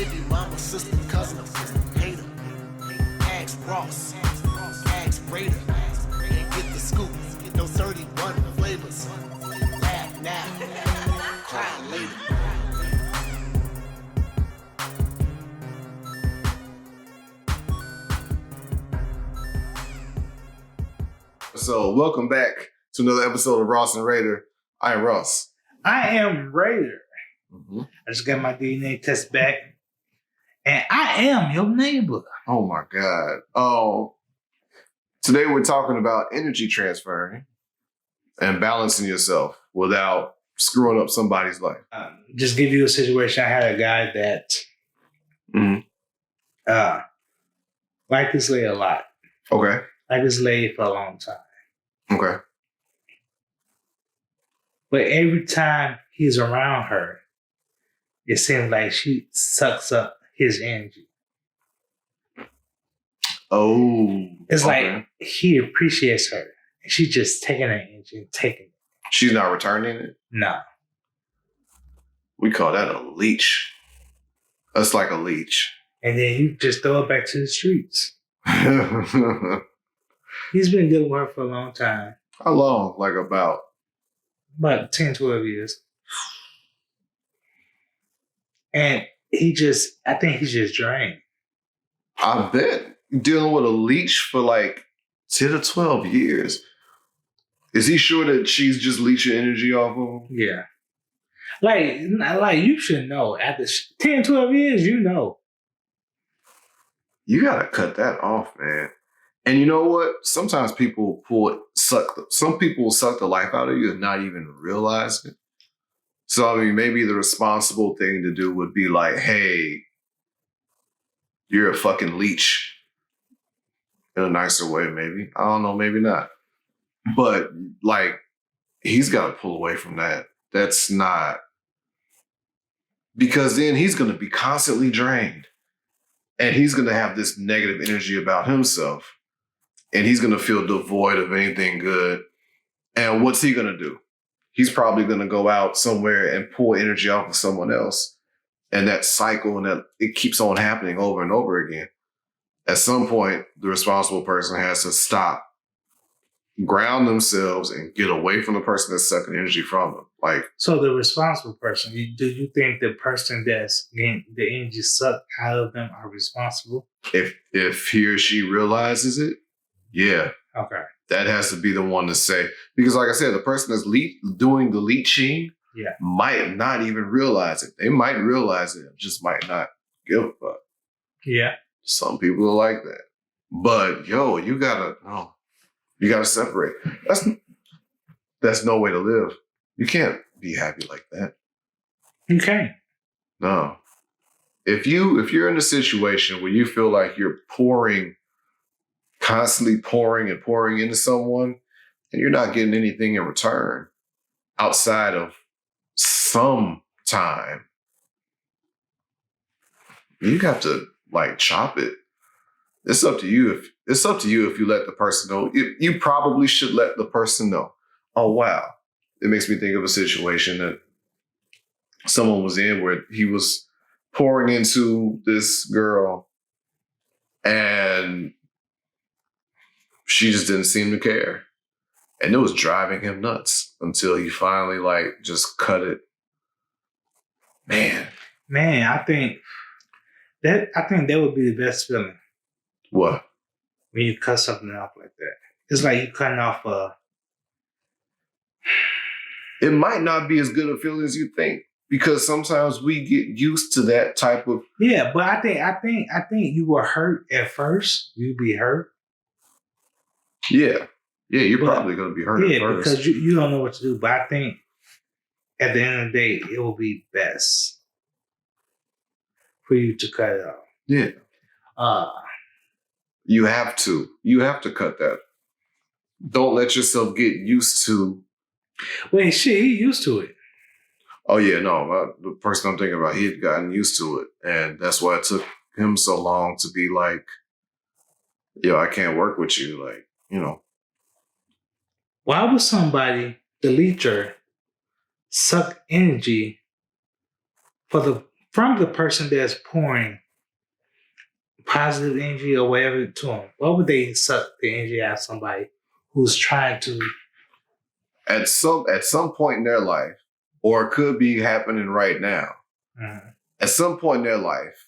baby mama, sister, cousin, hater. Ask Ross, ask Rader, and get the scoop. Those 31 flavors. Laugh now, cry later. So, welcome back to another episode of Ross and Rader. I am Ross. I am Rader. Mm-hmm. I just got my DNA test back, and I am your neighbor. Oh my God. Today we're talking about energy transferring and balancing yourself without screwing up somebody's life. Just give you a situation. I had a guy that liked this lady a lot. Okay. Liked this lady for a long time. Okay. But every time he's around her, it seems like she sucks up his energy. Oh. It's okay. like he appreciates her, and she's just taking that energy and taking it. She's not returning it? No. We call that a leech. That's like a leech. And then you just throw it back to the streets. How He's been dealing with her for a long time. long? Like about 10, 12 years. And I think he's just drained. I bet dealing with a leech for like 10 to 12 years. Is he sure that she's just leeching energy off of him? Yeah. Like you should know. After 10, 12 years, you know. You gotta cut that off, man. And you know what? Sometimes people some people will suck the life out of you and not even realize it. So, I mean, maybe the responsible thing to do would be like, hey, you're a fucking leech. In a nicer way, maybe. I don't know, maybe not. But, like, he's got to pull away from that. That's not... Because then he's going to be constantly drained. And he's going to have this negative energy about himself. And he's going to feel devoid of anything good. And what's he going to do? He's probably going to go out somewhere and pull energy off of someone else. And that cycle, and that it keeps on happening over and over again. At some point, the responsible person has to stop, ground themselves, and get away from the person that's sucking energy from them. Like, so the responsible person, do you think the person that's getting the energy sucked out of them are responsible? if he or she realizes it, yeah. Okay. That has to be the one to say. Because like I said, the person that's doing the leeching might not even realize it. They might realize it, just might not give a fuck. Yeah. Some people are like that. But yo, you gotta separate. That's no way to live. You can't be happy like that. You can't. No. If you're in a situation where you feel like you're constantly pouring into someone, and you're not getting anything in return outside of some time, you have to like chop it. It's up to you if you let the person know. You probably should let the person know. Oh wow. It makes me think of a situation that someone was in where he was pouring into this girl and she just didn't seem to care. And it was driving him nuts until he finally like just cut it. Man, I think that would be the best feeling. What? When you cut something off like that. It's like you cutting off It might not be as good a feeling as you think, because sometimes we get used to that type of... Yeah, but I think you were hurt at first. You'd be hurt. Yeah, you're probably going to be hurt at first. Yeah, because you don't know what to do. But I think at the end of the day, it will be best for you to cut it off. Yeah. You have to. You have to cut that. Don't let yourself get used to... Wait, shit, he used to it. Oh, yeah, no. The person I'm thinking about, he had gotten used to it. And that's why it took him so long to be like, yo, I can't work with you. Like, you know. Why would somebody, the leecher, suck energy for the from the person that's pouring positive energy or whatever to them, what would they suck the energy out of somebody who's trying to? At some point in their life, or it could be happening right now. At some point in their life,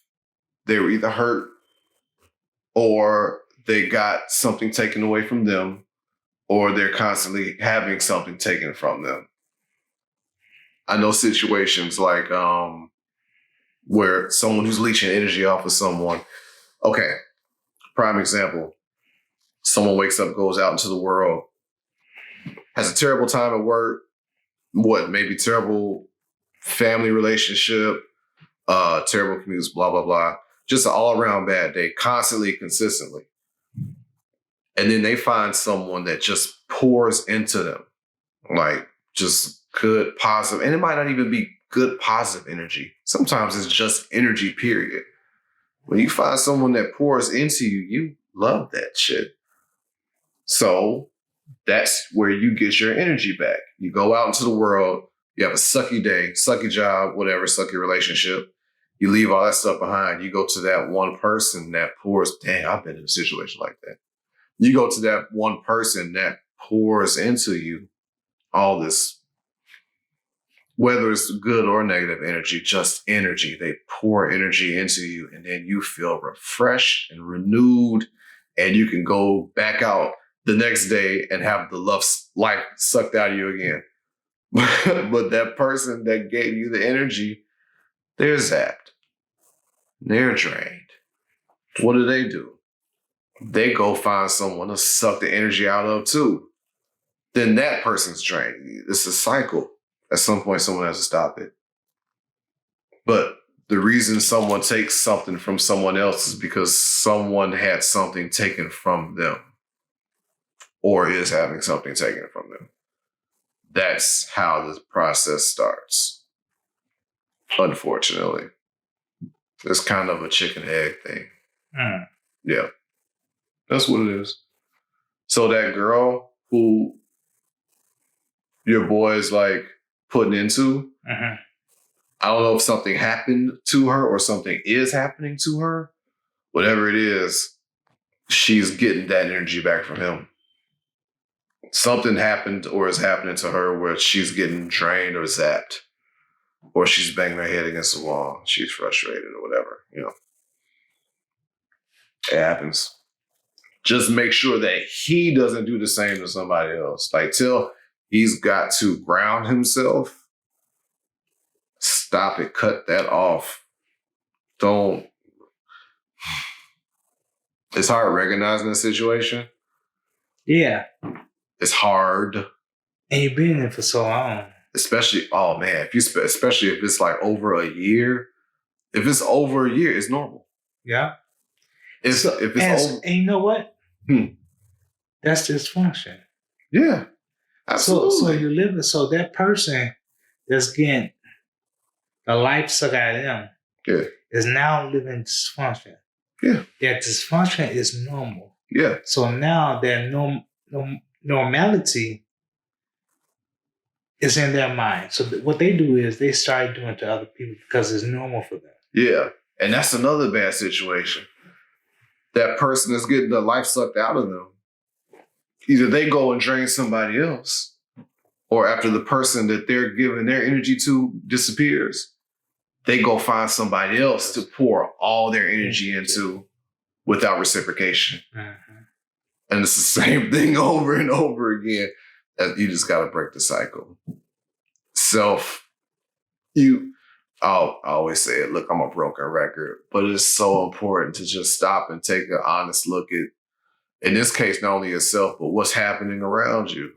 they were either hurt or they got something taken away from them, or they're constantly having something taken from them. I know situations like where someone who's leeching energy off of someone. Okay, prime example. Someone wakes up, goes out into the world, has a terrible time at work, maybe terrible family relationship, terrible commutes, blah, blah, blah. Just an all-around bad day, constantly, consistently. And then they find someone that just pours into them, like just good, positive, and it might not even be good, positive energy. Sometimes it's just energy, period. When you find someone that pours into you, you love that shit. So that's where you get your energy back. You go out into the world, you have a sucky day, sucky job, whatever, sucky relationship. You leave all that stuff behind. You go to that one person that pours, dang, I've been in a situation like that. You go to that one person that pours into you all this, whether it's good or negative energy, just energy. They pour energy into you, and then you feel refreshed and renewed, and you can go back out the next day and have the life sucked out of you again. But that person that gave you the energy, they're zapped. They're drained. What do? They go find someone to suck the energy out of too. Then that person's drained. It's a cycle. At some point, someone has to stop it. But the reason someone takes something from someone else is because someone had something taken from them, or is having something taken from them. That's how the process starts. Unfortunately. It's kind of a chicken egg thing. Yeah. That's what it is. So that girl who your boy is like putting into, I don't know if something happened to her or something is happening to her. Whatever it is, she's getting that energy back from him. Something happened or is happening to her where she's getting drained or zapped, or she's banging her head against the wall. She's frustrated or whatever, It happens. Just make sure that he doesn't do the same to somebody else. Like, till he's got to ground himself. Stop it. Cut that off. Don't. It's hard recognizing the situation. Yeah. It's hard. And you've been in it for so long. Especially, oh man, especially if it's like over a year. If it's over a year, it's normal. Yeah. If it's over, and you know what? That's dysfunction. Yeah. Absolutely. So you're living, so that person that's getting the life sucked out of them is now living dysfunction. Yeah. That dysfunction is normal. Yeah. So now their normality is in their mind. So what they do is they start doing to other people because it's normal for them. Yeah. And that's another bad situation. That person is getting the life sucked out of them. Either they go and drain somebody else, or after the person that they're giving their energy to disappears, they go find somebody else to pour all their energy into without reciprocation. And it's the same thing over and over again. You just got to break the cycle. I always say it, look, I'm a broken record, but it's so important to just stop and take an honest look at, in this case, not only yourself, but what's happening around you.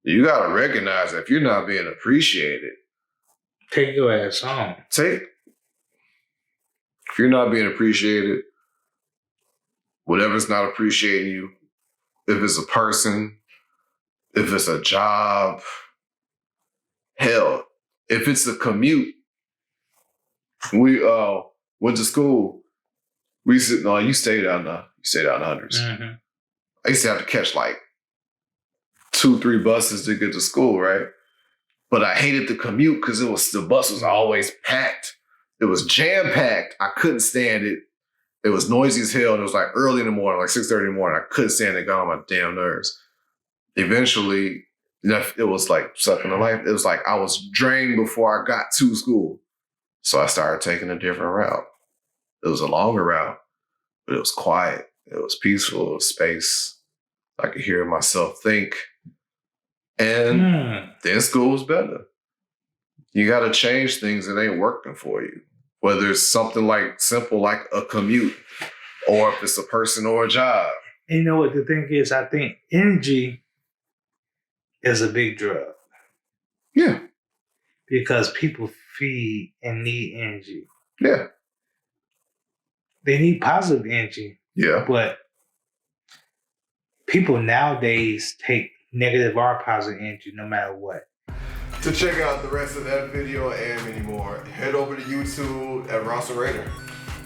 You got to recognize that if you're not being appreciated, take your ass home. If you're not being appreciated, whatever's not appreciating you, if it's a person, if it's a job, hell, if it's a commute. We went to school. You stayed out in the hundreds. I used to have to catch like 2-3 buses to get to school, right? But I hated the commute because the bus was always packed. It was jam-packed. I couldn't stand it. It was noisy as hell, and it was like early in the morning, like 6:30 in the morning. I couldn't stand it. It got on my damn nerves. Eventually, it was like sucking the life. It was like I was drained before I got to school. So I started taking a different route. It was a longer route, but it was quiet. It was peaceful. It was space. I could hear myself think. And then school was better. You got to change things that ain't working for you. Whether it's something like simple like a commute, or if it's a person or a job. And you know what the thing is? I think energy is a big drug. Yeah. Because people feed and need energy. Yeah. They need positive energy. Yeah. But people nowadays take negative or positive energy no matter what. To check out the rest of that video and many more, head over to YouTube at Ross and Rader.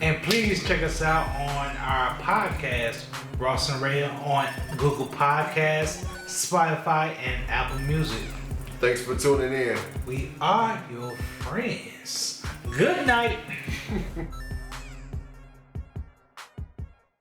And please check us out on our podcast, Ross and Rader, on Google Podcasts, Spotify, and Apple Music. Thanks for tuning in. We are your friends. Good night.